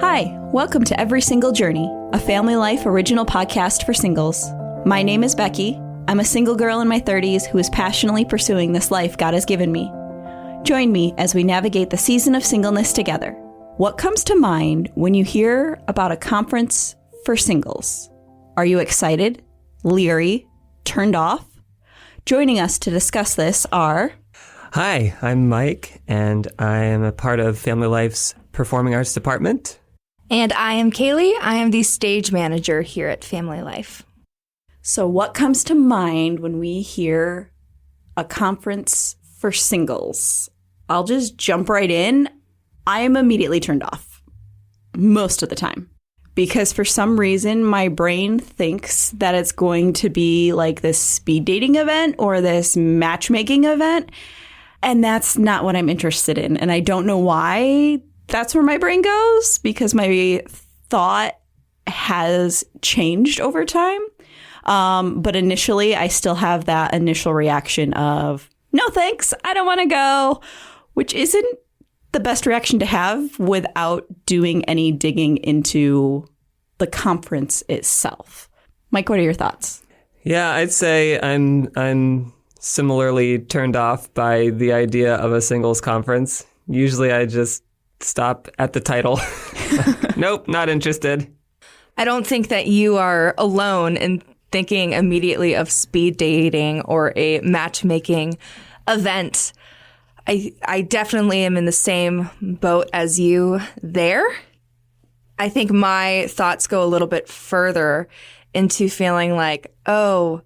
Hi, welcome to Every Single Journey, a family life original podcast for singles. My name is Becki. I'm a single girl in my 30s who is passionately pursuing this life God has given me. Join me as we navigate the season of singleness together. What comes to mind when you hear about a conference for singles? Are you excited, leery, turned off? Joining us to discuss this are... Hi, I'm Mike, and I am a part of Family Life's Performing Arts Department. And I am Kaylee. I am the stage manager here at Family Life. So what comes to mind when we hear a conference for singles? I'll just jump right in. I am immediately turned off most of the time because for some reason my brain thinks that it's going to be like this speed dating event or this matchmaking event. And that's not what I'm interested in. And I don't know why that's where my brain goes because my thought has changed over time. But initially, I still have that initial reaction of, no, thanks, I don't want to go, which isn't the best reaction to have without doing any digging into the conference itself. Mike, what are your thoughts? Yeah, I'd say I'm similarly turned off by the idea of a singles conference. Usually I just stop at the title. Nope, not interested. I don't think that you are alone in thinking immediately of speed dating or a matchmaking event. I definitely am in the same boat as you there. I think my thoughts go a little bit further into feeling like, oh,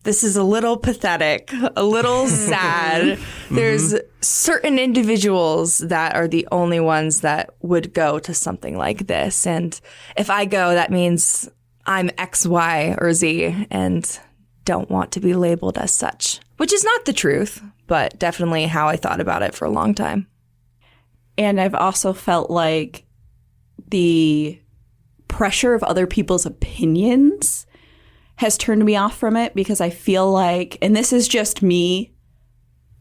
this is a little pathetic, a little sad. There's certain individuals that are the only ones that would go to something like this. And if I go, that means I'm X, Y, or Z and don't want to be labeled as such, which is not the truth, but definitely how I thought about it for a long time. And I've also felt like the pressure of other people's opinions has turned me off from it because I feel like, and this is just me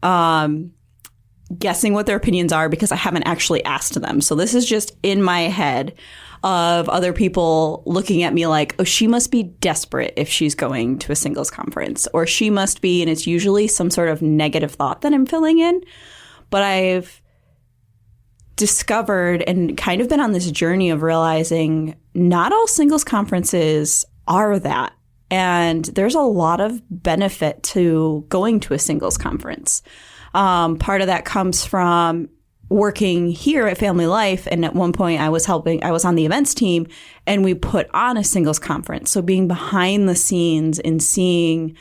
guessing what their opinions are because I haven't actually asked them. So this is just in my head of other people looking at me like, oh, she must be desperate if she's going to a singles conference, or she must be, and it's usually some sort of negative thought that I'm filling in. But I've discovered and kind of been on this journey of realizing not all singles conferences are that. And there's a lot of benefit to going to a singles conference. Part of that comes from working here at Family Life. And at one point I was on the events team and we put on a singles conference. So being behind the scenes and seeing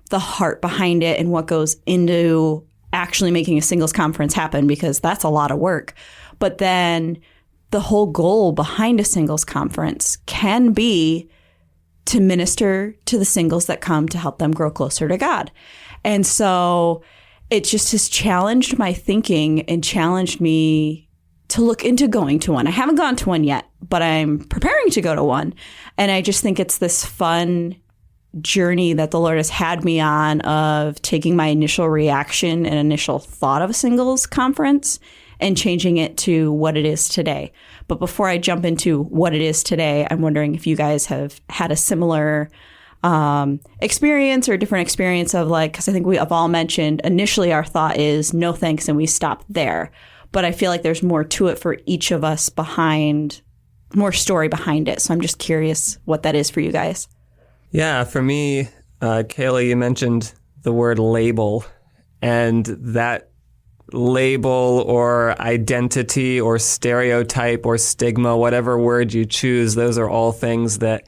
the heart behind it and what goes into actually making a singles conference happen, because that's a lot of work. But then the whole goal behind a singles conference can be to minister to the singles that come to help them grow closer to God. And so it just has challenged my thinking and challenged me to look into going to one. I haven't gone to one yet, but I'm preparing to go to one. And I just think it's this fun journey that the Lord has had me on of taking my initial reaction and initial thought of a singles conference and changing it to what it is today. But before I jump into what it is today, I'm wondering if you guys have had a similar experience or different experience of like, because I think we have all mentioned initially our thought is no thanks and we stop there. But I feel like there's more to it for each of us more story behind it. So I'm just curious what that is for you guys. Yeah, for me, Kaylee, you mentioned the word label, and that label or identity or stereotype or stigma, whatever word you choose, those are all things that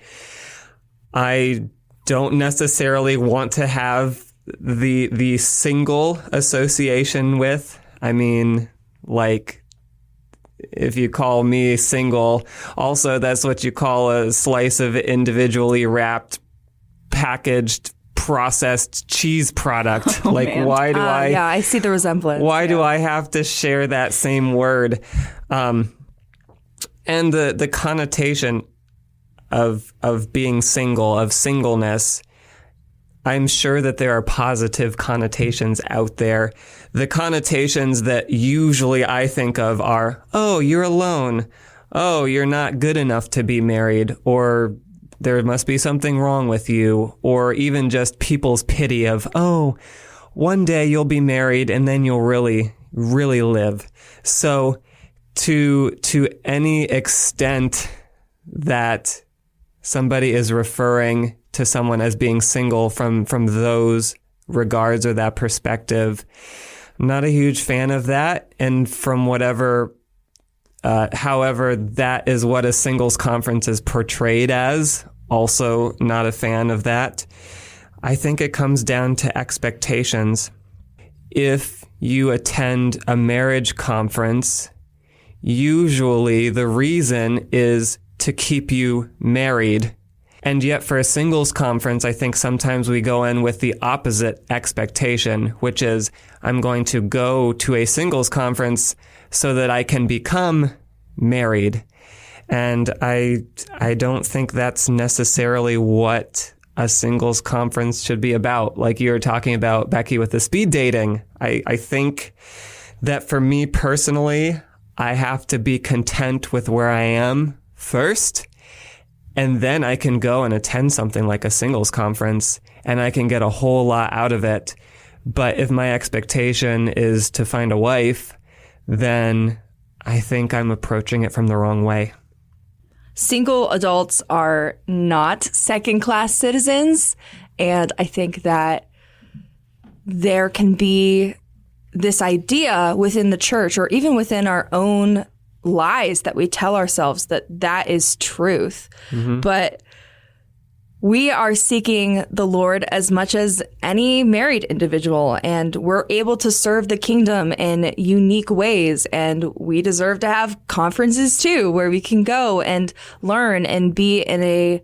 I don't necessarily want to have the single association with. I mean, like, if you call me single, also that's what you call a slice of individually wrapped, packaged, processed cheese product. Oh, like, man. why do Yeah, I see the resemblance. Why do I have to share that same word? And the connotation of being single, of singleness, I'm sure that there are positive connotations out there. The connotations that usually I think of are, oh, you're alone. oh, you're not good enough to be married, or there must be something wrong with you, or even just people's pity of, oh, one day you'll be married and then you'll really, really live. So to any extent that somebody is referring to someone as being single from those regards or that perspective, I'm not a huge fan of that. And from whatever, however, that is what a singles conference is portrayed as, also not a fan of that. I think it comes down to expectations. If you attend a marriage conference, usually the reason is to keep you married. And yet for a singles conference, I think sometimes we go in with the opposite expectation, which is I'm going to go to a singles conference so that I can become married. And I don't think that's necessarily what a singles conference should be about. Like you were talking about, Becki, with the speed dating. I think that for me personally, I have to be content with where I am first. And then I can go and attend something like a singles conference and I can get a whole lot out of it. But if my expectation is to find a wife, then I think I'm approaching it from the wrong way. Single adults are not second-class citizens. And I think that there can be this idea within the church or even within our own lies that we tell ourselves that that is truth. Mm-hmm. But we are seeking the Lord as much as any married individual, and we're able to serve the kingdom in unique ways. And we deserve to have conferences too, where we can go and learn and be in a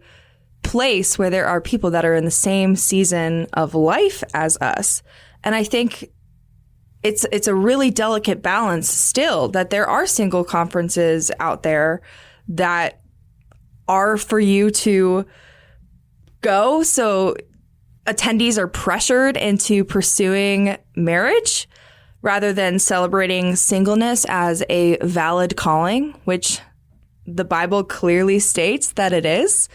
place where there are people that are in the same season of life as us. And I think it's a really delicate balance still that there are single conferences out there that are for you to go. So attendees are pressured into pursuing marriage rather than celebrating singleness as a valid calling, which the Bible clearly states that it is.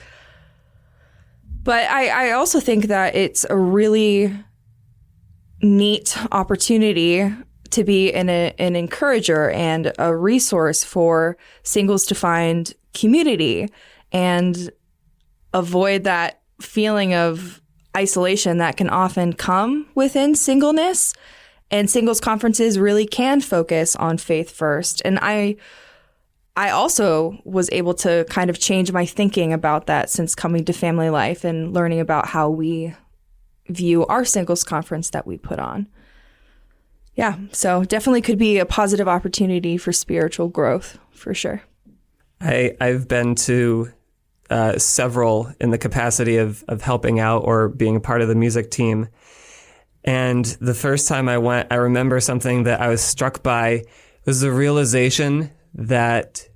But I also think that it's a really neat opportunity to be an encourager and a resource for singles to find community and avoid that feeling of isolation that can often come within singleness. And singles conferences really can focus on faith first. And I also was able to kind of change my thinking about that since coming to Family Life and learning about how we view our singles conference that we put on. Yeah, so definitely could be a positive opportunity for spiritual growth, for sure. I've been to several in the capacity of helping out or being a part of the music team. And the first time I went, I remember something that I was struck by was the realization that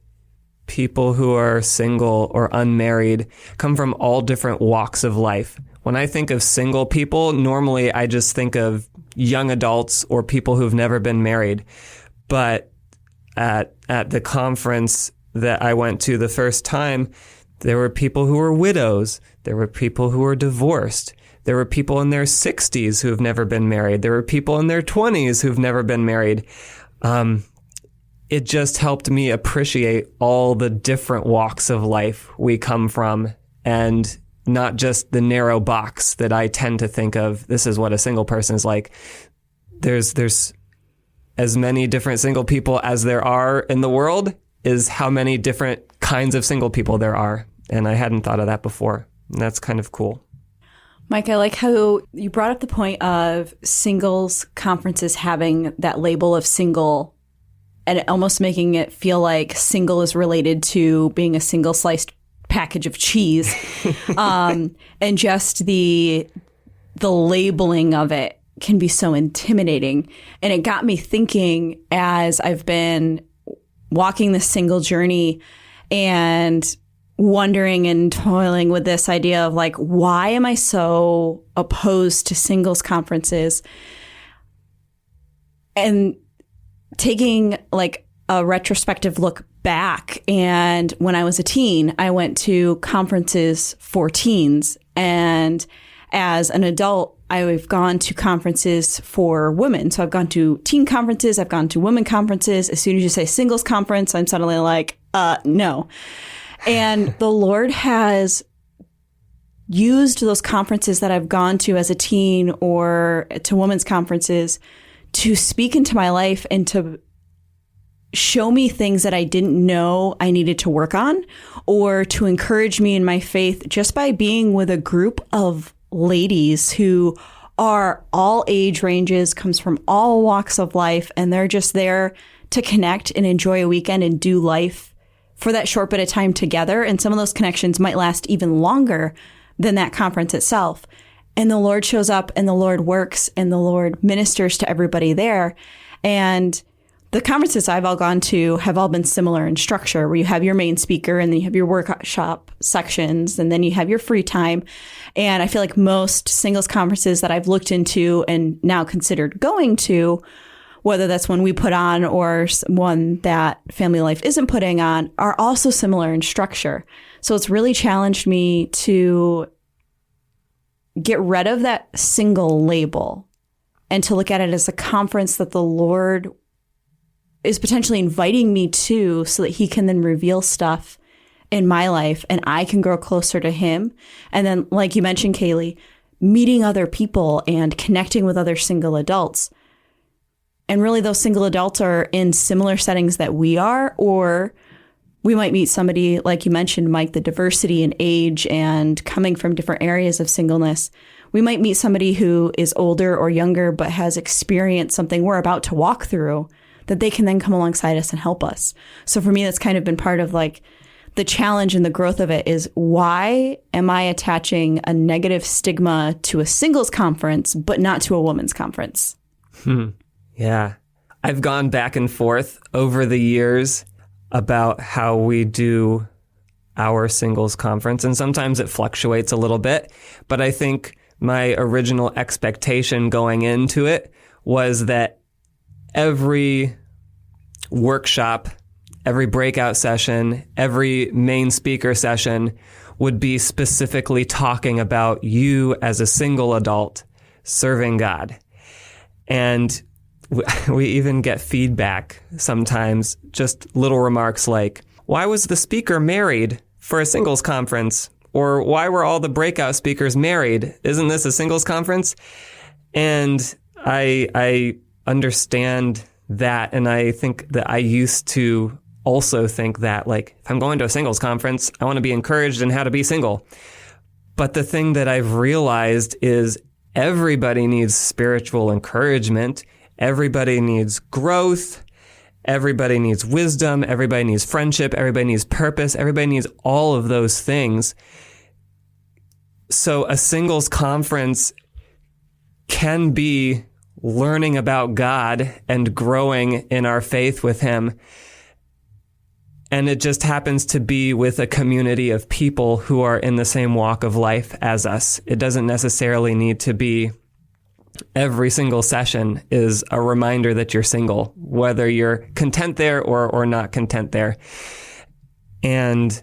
people who are single or unmarried come from all different walks of life. When I think of single people, normally I just think of young adults or people who've never been married. But at the conference that I went to the first time, there were people who were widows. There were people who were divorced. There were people in their 60s who have never been married. There were people in their 20s who've never been married. It just helped me appreciate all the different walks of life we come from, and not just the narrow box that I tend to think of. This is what a single person is like. There's as many different single people as there are in the world is how many different kinds of single people there are. And I hadn't thought of that before. And that's kind of cool. Mike, I like how you brought up the point of singles conferences having that label of single and almost making it feel like single is related to being a single sliced package of cheese. And just the labeling of it can be so intimidating. And it got me thinking as I've been walking the single journey and wondering and toiling with this idea of like, why am I so opposed to singles conferences? And taking like a retrospective look back. And when I was a teen, I went to conferences for teens. And as an adult, I've gone to conferences for women. So I've gone to teen conferences. I've gone to women conferences. As soon as you say singles conference, I'm suddenly like, no. And the Lord has used those conferences that I've gone to as a teen or to women's conferences to speak into my life and to show me things that I didn't know I needed to work on, or to encourage me in my faith just by being with a group of ladies who are all age ranges, comes from all walks of life, and they're just there to connect and enjoy a weekend and do life for that short bit of time together. And some of those connections might last even longer than that conference itself. And the Lord shows up and the Lord works and the Lord ministers to everybody there. And the conferences I've all gone to have all been similar in structure, where you have your main speaker and then you have your workshop sections and then you have your free time. And I feel like most singles conferences that I've looked into and now considered going to, whether that's one we put on or one that Family Life isn't putting on, are also similar in structure. So it's really challenged me to get rid of that single label and to look at it as a conference that the Lord is potentially inviting me to, so that he can then reveal stuff in my life and I can grow closer to him. And then, like you mentioned, Kaylee, meeting other people and connecting with other single adults. And really those single adults are in similar settings that we are, or we might meet somebody, like you mentioned, Mike, the diversity in age and coming from different areas of singleness. We might meet somebody who is older or younger, but has experienced something we're about to walk through, that they can then come alongside us and help us. So for me, that's kind of been part of like the challenge and the growth of it is, why am I attaching a negative stigma to a singles conference, but not to a women's conference? Yeah. I've gone back and forth over the years about how we do our singles conference, and sometimes it fluctuates a little bit. But I think my original expectation going into it was that every workshop, every breakout session, every main speaker session would be specifically talking about you as a single adult serving God. And we even get feedback sometimes, just little remarks like, why was the speaker married for a singles conference? Or why were all the breakout speakers married? Isn't this a singles conference? And I understand that. And I think that I used to also think that, like, if I'm going to a singles conference, I want to be encouraged in how to be single. But the thing that I've realized is everybody needs spiritual encouragement. Everybody needs growth. Everybody needs wisdom. Everybody needs friendship. Everybody needs purpose. Everybody needs all of those things. So a singles conference can be learning about God and growing in our faith with him. And it just happens to be with a community of people who are in the same walk of life as us. It doesn't necessarily need to be every single session is a reminder that you're single, whether you're content there or not content there. And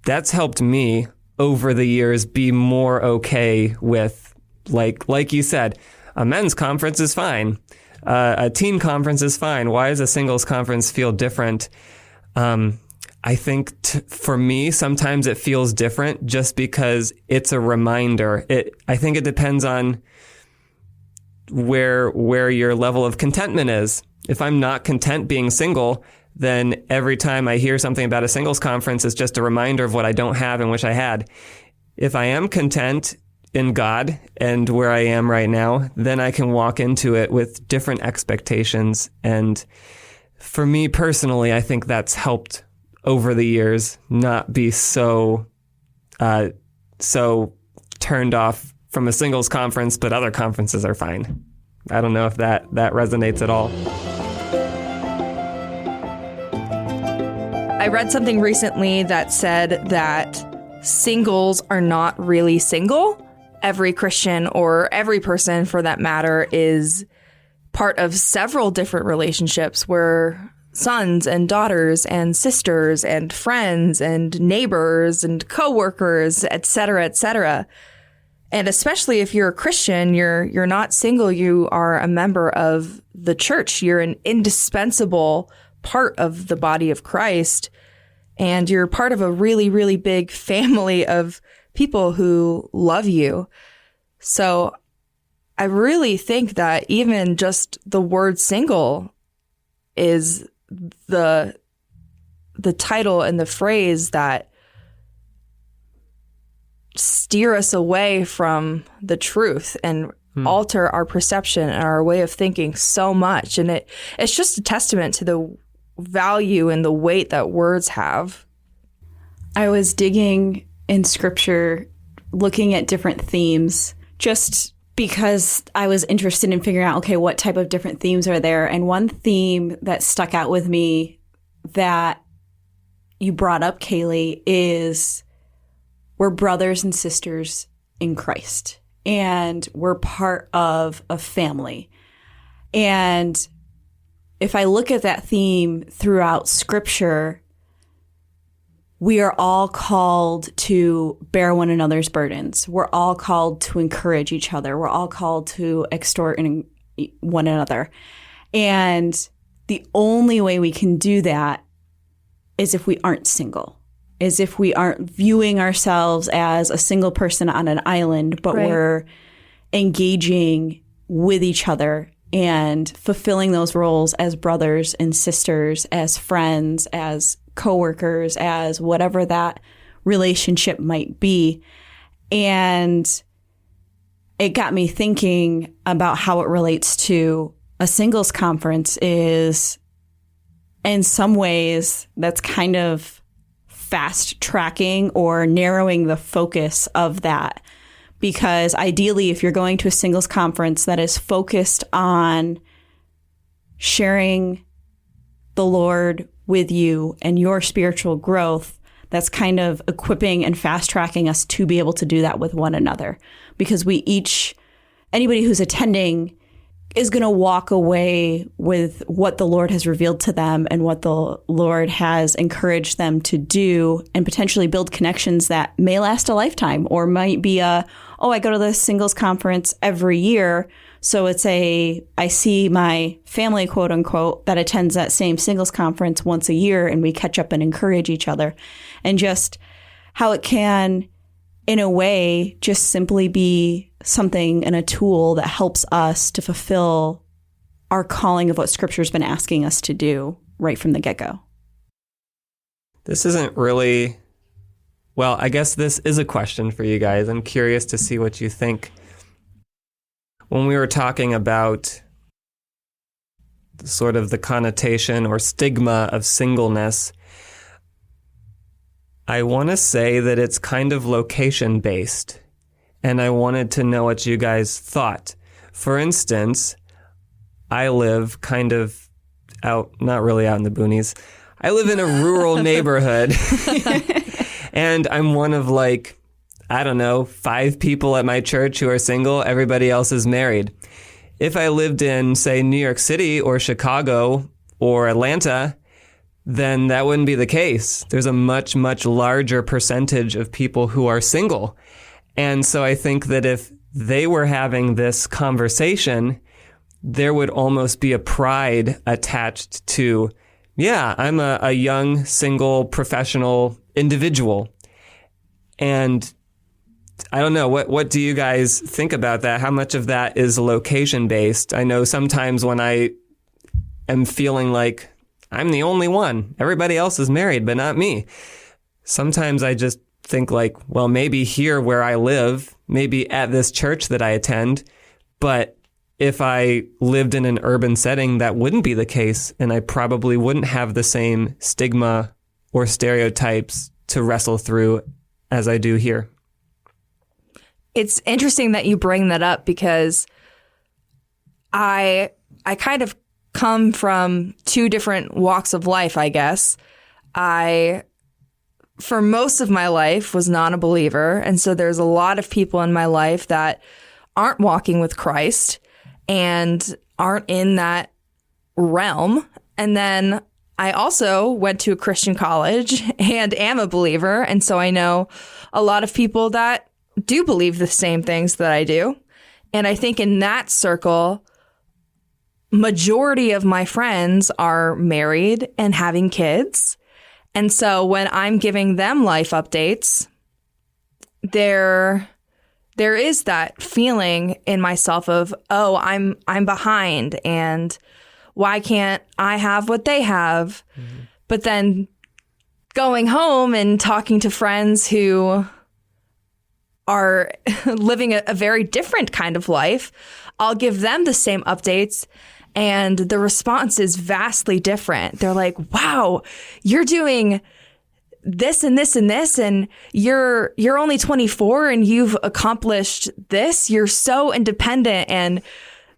that's helped me over the years be more okay with, like you said, a men's conference is fine. A teen conference is fine. Why does a singles conference feel different? I think for me, sometimes it feels different just because it's a reminder. I think it depends on where your level of contentment is. If I'm not content being single, then every time I hear something about a singles conference, it's just a reminder of what I don't have and wish I had. If I am content in God and where I am right now, then I can walk into it with different expectations. And for me personally, I think that's helped over the years not be so turned off from a singles conference, but other conferences are fine. I don't know if that resonates at all. I read something recently that said that singles are not really single. Every Christian, or every person for that matter, is part of several different relationships where sons and daughters and sisters and friends and neighbors and coworkers, et cetera, et cetera. And especially if you're a Christian, you're not single, you are a member of the church. You're an indispensable part of the body of Christ. And you're part of a really, really big family of people who love you. So I really think that even just the word single is the title and the phrase that steer us away from the truth and alter our perception and our way of thinking so much. And it's just a testament to the value and the weight that words have. I was digging in scripture, looking at different themes, just because I was interested in figuring out, okay, what type of different themes are there? And one theme that stuck out with me that you brought up, Kaylee, is we're brothers and sisters in Christ, and we're part of a family. And if I look at that theme throughout scripture, we are all called to bear one another's burdens. We're all called to encourage each other. We're all called to extort one another. And the only way we can do that is if we aren't single, is if we aren't viewing ourselves as a single person on an island, but we're engaging with each other and fulfilling those roles as brothers and sisters, as friends, as coworkers, as whatever that relationship might be. And it got me thinking about how it relates to a singles conference. Is in some ways that's kind of fast tracking or narrowing the focus of that. Because ideally, if you're going to a singles conference that is focused on sharing the Lord with you and your spiritual growth, that's kind of equipping and fast tracking us to be able to do that with one another. Because anybody who's attending is going to walk away with what the Lord has revealed to them and what the Lord has encouraged them to do, and potentially build connections that may last a lifetime, or might be I go to the singles conference every year. So I see my family, quote unquote, that attends that same singles conference once a year, and we catch up and encourage each other. And just how it can, in a way, just simply be something and a tool that helps us to fulfill our calling of what Scripture's been asking us to do right from the get-go. This isn't really, well, I guess this is a question for you guys. I'm curious to see what you think. When we were talking about sort of the connotation or stigma of singleness, I want to say that it's kind of location-based, and I wanted to know what you guys thought. For instance, I live kind of out, not really out in the boonies. I live in a rural neighborhood, and I'm one of 5 people at my church who are single. Everybody else is married. If I lived in, say, New York City or Chicago or Atlanta, then that wouldn't be the case. There's a much, much larger percentage of people who are single. And so I think that if they were having this conversation, there would almost be a pride attached to, yeah, I'm a young, single, professional individual. And I don't know, what do you guys think about that? How much of that is location-based? I know sometimes when I am feeling like I'm the only one, everybody else is married, but not me. Sometimes I just think well, maybe here where I live, maybe at this church that I attend, but if I lived in an urban setting, that wouldn't be the case, and I probably wouldn't have the same stigma or stereotypes to wrestle through as I do here. It's interesting that you bring that up, because I kind of come from two different walks of life, I guess. I, for most of my life, was not a believer. And so there's a lot of people in my life that aren't walking with Christ and aren't in that realm. And then I also went to a Christian college and am a believer. And so I know a lot of people that do believe the same things that I do. And I think in that circle, majority of my friends are married and having kids. And so when I'm giving them life updates, there is that feeling in myself of, oh, I'm behind, and why can't I have what they have? Mm-hmm. But then going home and talking to friends who are living a very different kind of life, I'll give them the same updates, and the response is vastly different. They're like, wow, you're doing this and this and this, and you're only 24 and you've accomplished this. You're so independent, and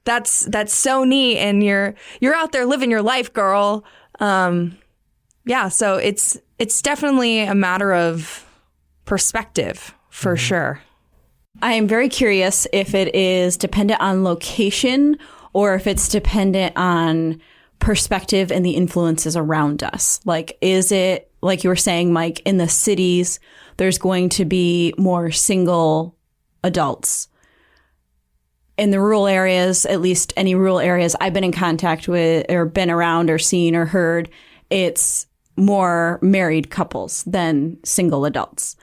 that's so neat, and you're out there living your life, girl. Yeah, so it's definitely a matter of perspective for sure. I am very curious if it is dependent on location or if it's dependent on perspective and the influences around us. Like, is it, like you were saying, Mike, in the cities, there's going to be more single adults. In the rural areas, at least any rural areas I've been in contact with or been around or seen or heard, it's more married couples than single adults.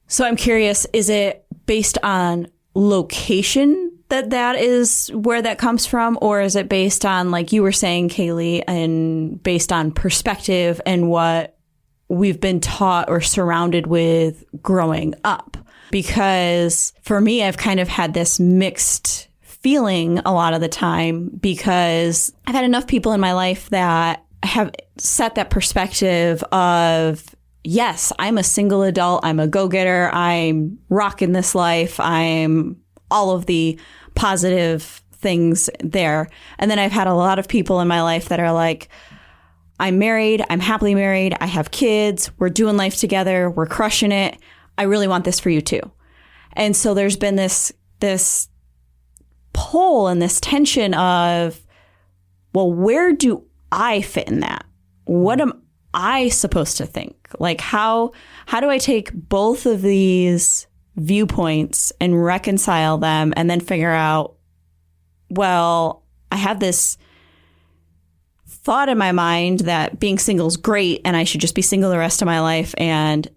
So I'm curious, is it based on location that is where that comes from? Or is it based on, like you were saying, Kaylee, and based on perspective and what we've been taught or surrounded with growing up? Because for me, I've kind of had this mixed feeling a lot of the time, because I've had enough people in my life that have set that perspective of, yes, I'm a single adult. I'm a go-getter. I'm rocking this life. I'm all of the positive things there. And then I've had a lot of people in my life that are like, I'm married. I'm happily married. I have kids. We're doing life together. We're crushing it. I really want this for you too. And so there's been this pull and this tension of, well, where do I fit in that? What am I supposed to think? Like, how do I take both of these viewpoints and reconcile them and then figure out, well, I have this thought in my mind that being single is great and I should just be single the rest of my life and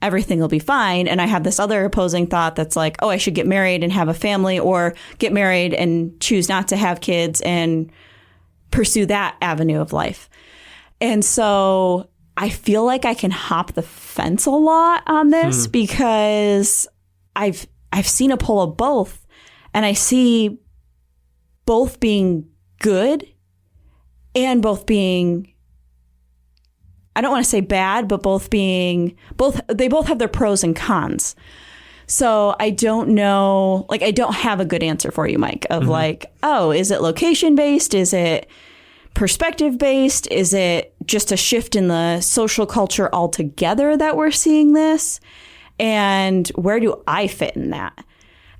everything will be fine. And I have this other opposing thought that's like, oh, I should get married and have a family, or get married and choose not to have kids and pursue that avenue of life. And so I feel like I can hop the fence a lot on this because I've seen a pull of both, and I see both being good and both being, I don't want to say bad, but they both have their pros and cons. So I don't know, like, I don't have a good answer for you, Mike, of like, oh, is it location based? Is it perspective based? Is it just a shift in the social culture altogether that we're seeing this? And where do I fit in that?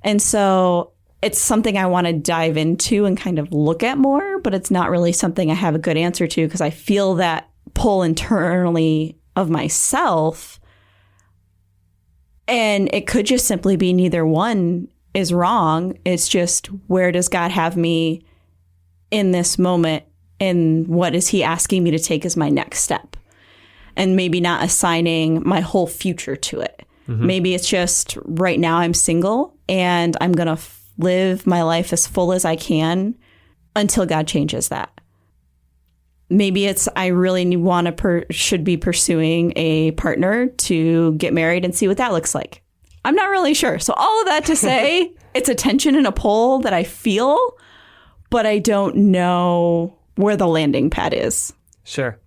And so it's something I want to dive into and kind of look at more, but it's not really something I have a good answer to, because I feel that pull internally of myself. And it could just simply be neither one is wrong. It's just, where does God have me in this moment? And what is he asking me to take as my next step? And maybe not assigning my whole future to it. Maybe it's just, right now I'm single and I'm going to live my life as full as I can until God changes that. Maybe it's, I really should be pursuing a partner to get married and see what that looks like. I'm not really sure. So all of that to say, it's a tension and a pull that I feel, but I don't know where the landing pad is. Sure.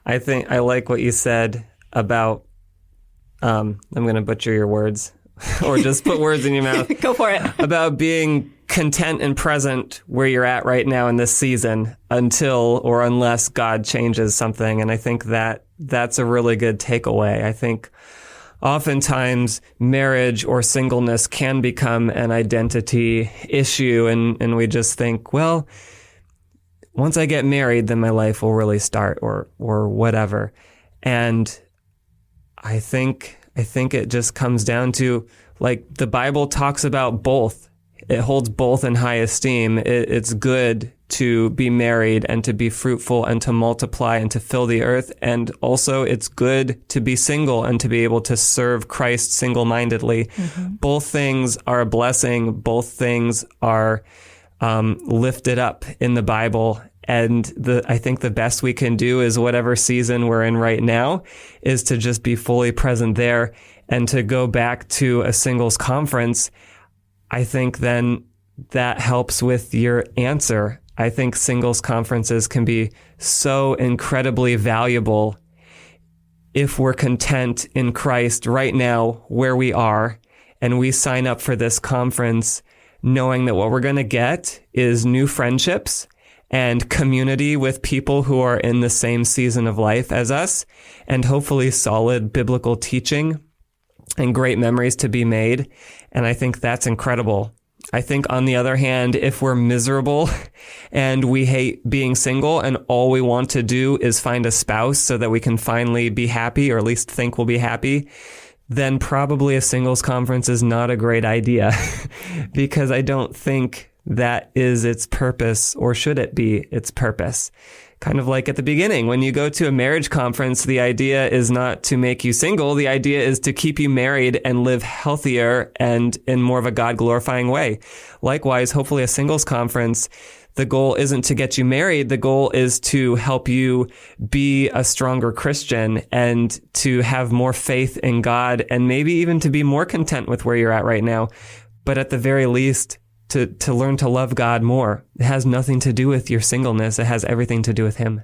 I think I like what you said about, I'm going to butcher your words or just put words in your mouth. Go for it. About being content and present where you're at right now in this season until or unless God changes something. And I think that's a really good takeaway. I think oftentimes marriage or singleness can become an identity issue, and we just think, well, once I get married, then my life will really start, or whatever. And I think it just comes down to, like, the Bible talks about both. It holds both in high esteem. It's good to be married and to be fruitful and to multiply and to fill the earth. And also it's good to be single and to be able to serve Christ single-mindedly. Mm-hmm. Both things are a blessing. Both things are lifted up in the Bible. And I think the best we can do is whatever season we're in right now is to just be fully present there. And to go back to a singles conference, I think then that helps with your answer. I think singles conferences can be so incredibly valuable if we're content in Christ right now where we are, and we sign up for this conference knowing that what we're going to get is new friendships and community with people who are in the same season of life as us, and hopefully solid biblical teaching and great memories to be made. And I think that's incredible. I think, on the other hand, if we're miserable and we hate being single and all we want to do is find a spouse so that we can finally be happy, or at least think we'll be happy, then probably a singles conference is not a great idea because I don't think that is its purpose, or should it be its purpose. Kind of like at the beginning, when you go to a marriage conference, the idea is not to make you single. The idea is to keep you married and live healthier and in more of a God-glorifying way. Likewise, hopefully a singles conference, the goal isn't to get you married. The goal is to help you be a stronger Christian and to have more faith in God, and maybe even to be more content with where you're at right now. But at the very least, to learn to love God more. It has nothing to do with your singleness. It has everything to do with Him.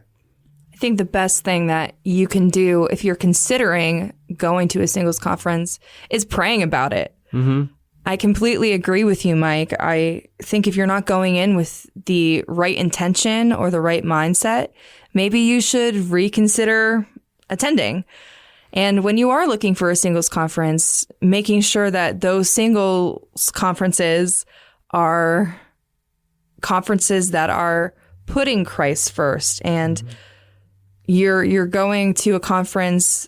I think the best thing that you can do if you're considering going to a singles conference is praying about it. Mm-hmm. I completely agree with you, Mike. I think if you're not going in with the right intention or the right mindset, maybe you should reconsider attending. And when you are looking for a singles conference, making sure that those singles conferences are conferences that are putting Christ first, and you're going to a conference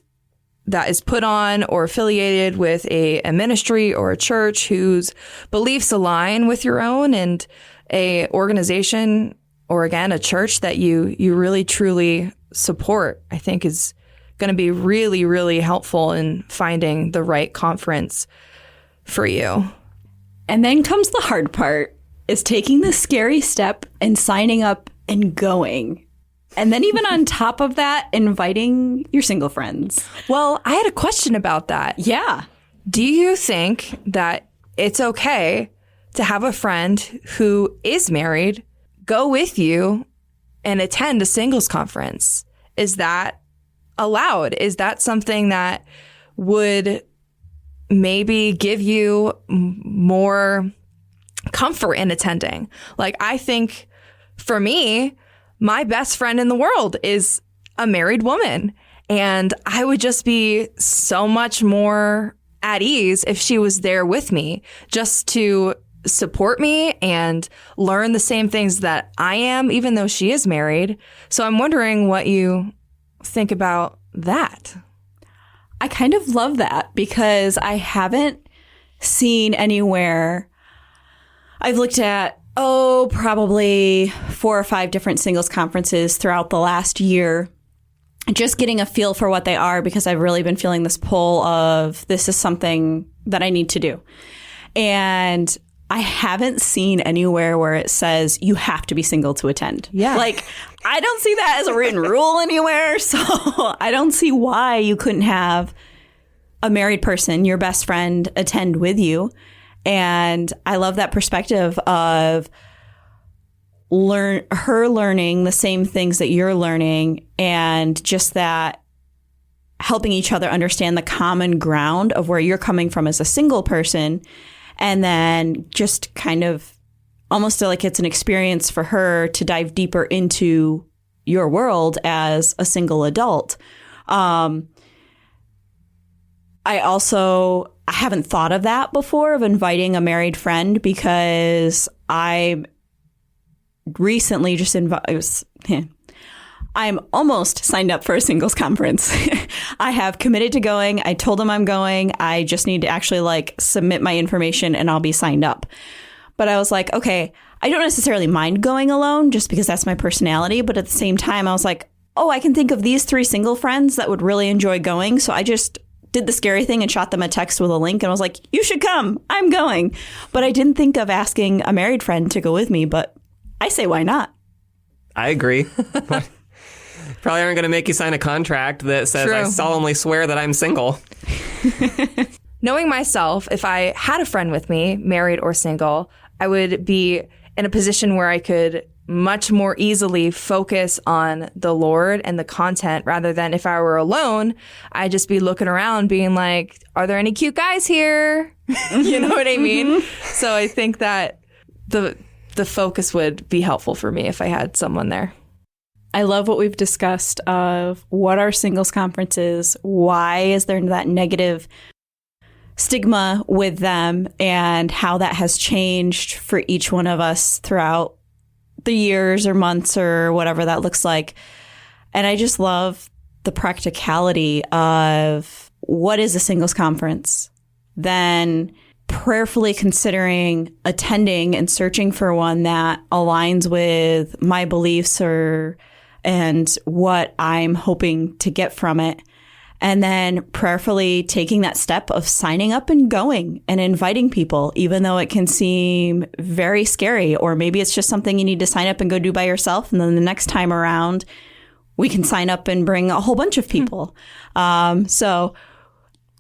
that is put on or affiliated with a ministry or a church whose beliefs align with your own, and a organization, or again, a church that you really truly support, I think is going to be really, really helpful in finding the right conference for you. And then comes the hard part, is taking the scary step and signing up and going. And then even on top of that, inviting your single friends. Well, I had a question about that. Yeah. Do you think that it's okay to have a friend who is married go with you and attend a singles conference? Is that allowed? Is that something that would maybe give you more comfort in attending? Like, I think for me, my best friend in the world is a married woman, and I would just be so much more at ease if she was there with me, just to support me and learn the same things that I am, even though she is married. So I'm wondering what you think about that. I kind of love that, because I haven't seen anywhere. I've looked at, probably 4 or 5 different singles conferences throughout the last year, just getting a feel for what they are, because I've really been feeling this pull of, this is something that I need to do. And I haven't seen anywhere where it says you have to be single to attend. Yeah. Like, I don't see that as a written rule anywhere. So I don't see why you couldn't have a married person, your best friend, attend with you. And I love that perspective of her learning the same things that you're learning, and just that helping each other understand the common ground of where you're coming from as a single person. And then just kind of almost like it's an experience for her to dive deeper into your world as a single adult. I haven't thought of that before, of inviting a married friend, because I'm recently I'm almost signed up for a singles conference. I have committed to going. I told them I'm going. I just need to actually like submit my information and I'll be signed up. But I was like, okay, I don't necessarily mind going alone just because that's my personality. But at the same time, I was like, oh, I can think of these 3 single friends that would really enjoy going. So I just did the scary thing and shot them a text with a link and was like, you should come. I'm going. But I didn't think of asking a married friend to go with me. But I say, why not? I agree. Probably aren't going to make you sign a contract that says, True. I solemnly swear that I'm single. Knowing myself, if I had a friend with me, married or single, I would be in a position where I could much more easily focus on the Lord and the content rather than if I were alone, I'd just be looking around being like, are there any cute guys here? You know what I mean? So I think that the focus would be helpful for me if I had someone there. I love what we've discussed of what are singles conferences, why is there that negative stigma with them, and how that has changed for each one of us throughout the years or months or whatever that looks like. And I just love the practicality of what is a singles conference, then prayerfully considering attending and searching for one that aligns with my beliefs and what I'm hoping to get from it. And then prayerfully taking that step of signing up and going and inviting people, even though it can seem very scary, or maybe it's just something you need to sign up and go do by yourself. And then the next time around, we can sign up and bring a whole bunch of people. So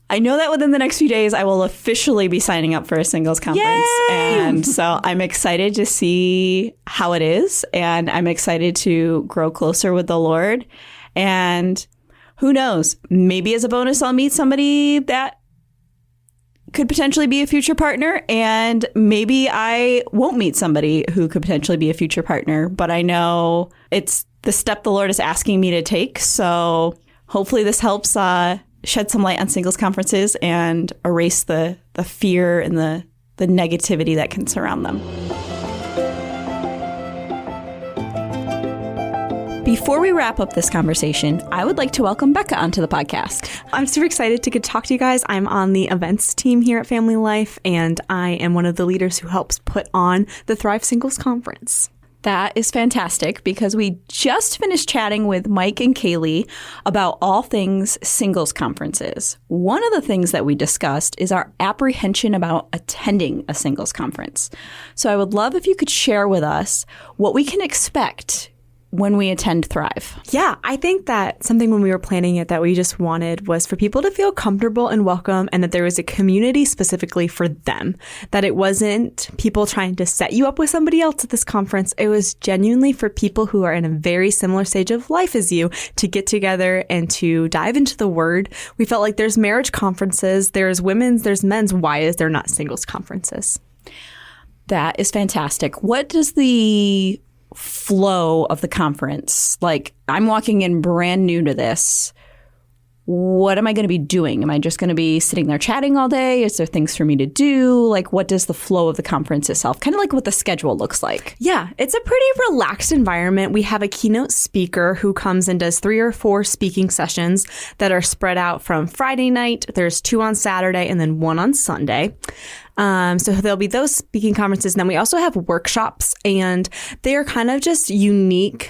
I know that within the next few days, I will officially be signing up for a singles conference. Yay! And so I'm excited to see how it is. And I'm excited to grow closer with the Lord. And who knows? Maybe as a bonus, I'll meet somebody that could potentially be a future partner. And maybe I won't meet somebody who could potentially be a future partner. But I know it's the step the Lord is asking me to take. So hopefully this helps shed some light on singles conferences and erase the fear and the negativity that can surround them. Before we wrap up this conversation, I would like to welcome Becca onto the podcast. I'm super excited to get to talk to you guys. I'm on the events team here at Family Life, and I am one of the leaders who helps put on the Thrive Singles Conference. That is fantastic because we just finished chatting with Mike and Kaylee about all things singles conferences. One of the things that we discussed is our apprehension about attending a singles conference. So I would love if you could share with us what we can expect when we attend Thrive. Yeah, I think that something when we were planning it that we just wanted was for people to feel comfortable and welcome, and that there was a community specifically for them. That it wasn't people trying to set you up with somebody else at this conference. It was genuinely for people who are in a very similar stage of life as you to get together and to dive into the Word. We felt like there's marriage conferences, there's women's, there's men's. Why is there not singles conferences? That is fantastic. What does the flow of the conference, like I'm walking in brand new to this, what am I going to be doing? Am I just going to be sitting there chatting all day? Is there things for me to do? Like, what does the flow of the conference itself, kind of like what the schedule looks like? Yeah, it's a pretty relaxed environment. We have a keynote speaker who comes and does 3 or 4 speaking sessions that are spread out from Friday night. There's 2 on Saturday and then 1 on Sunday. So there'll be those speaking conferences. And then we also have workshops, and they are kind of just unique,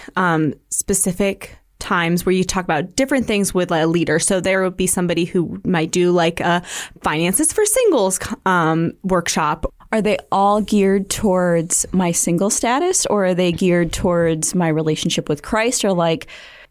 specific times where you talk about different things with a leader. So there will be somebody who might do like a finances for singles workshop. Are they all geared towards my single status, or are they geared towards my relationship with Christ, or like,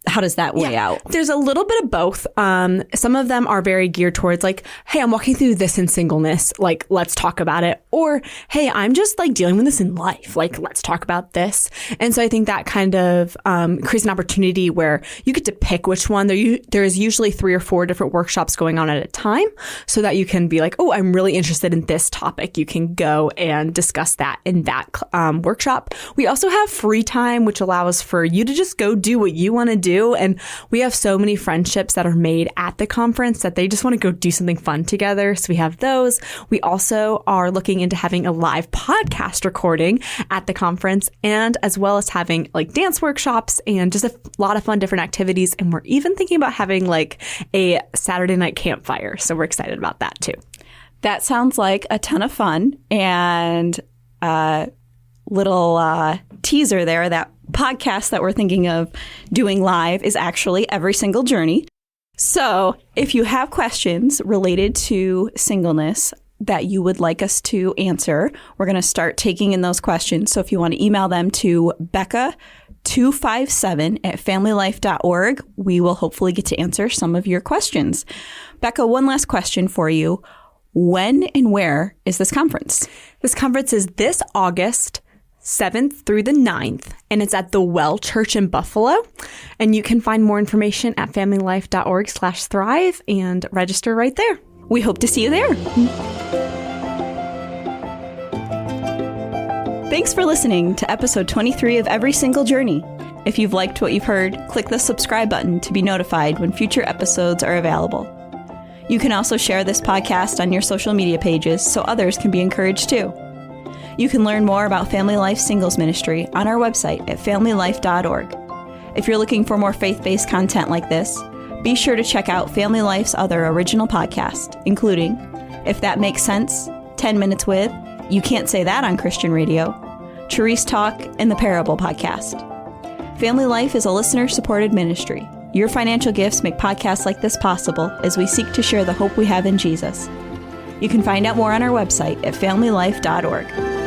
how does that weigh out? There's a little bit of both. Some of them are very geared towards like, hey, I'm walking through this in singleness. Like, let's talk about it. Or, hey, I'm just like dealing with this in life. Like, let's talk about this. And so I think that kind of creates an opportunity where you get to pick which one. There is usually 3 or 4 different workshops going on at a time, so that you can be like, oh, I'm really interested in this topic. You can go and discuss that in that workshop. We also have free time, which allows for you to just go do what you want to do. do. And we have so many friendships that are made at the conference that they just want to go do something fun together. So we have those. We also are looking into having a live podcast recording at the conference, and as well as having like dance workshops and just a lot of fun different activities. And we're even thinking about having like a Saturday night campfire. So we're excited about that too. That sounds like a ton of fun. And little teaser there, that podcast that we're thinking of doing live is actually Every Single Journey. So if you have questions related to singleness that you would like us to answer, we're going to start taking in those questions. So if you want to email them to Becca257@familylife.org, we will hopefully get to answer some of your questions. Becca, one last question for you. When and where is this conference? This conference is this August 7th through the 9th, and it's at the Well Church in Buffalo. And you can find more information at familylife.org/thrive and register right there. We hope to see you there. Thanks for listening to episode 23 of Every Single Journey. If you've liked what you've heard, click the subscribe button to be notified when future episodes are available. You can also share this podcast on your social media pages so others can be encouraged too. You can learn more about Family Life Singles Ministry on our website at familylife.org. If you're looking for more faith-based content like this, be sure to check out Family Life's other original podcasts, including If That Makes Sense, 10 Minutes With, You Can't Say That on Christian Radio, Therese Talk, and the Parable Podcast. Family Life is a listener-supported ministry. Your financial gifts make podcasts like this possible as we seek to share the hope we have in Jesus. You can find out more on our website at familylife.org.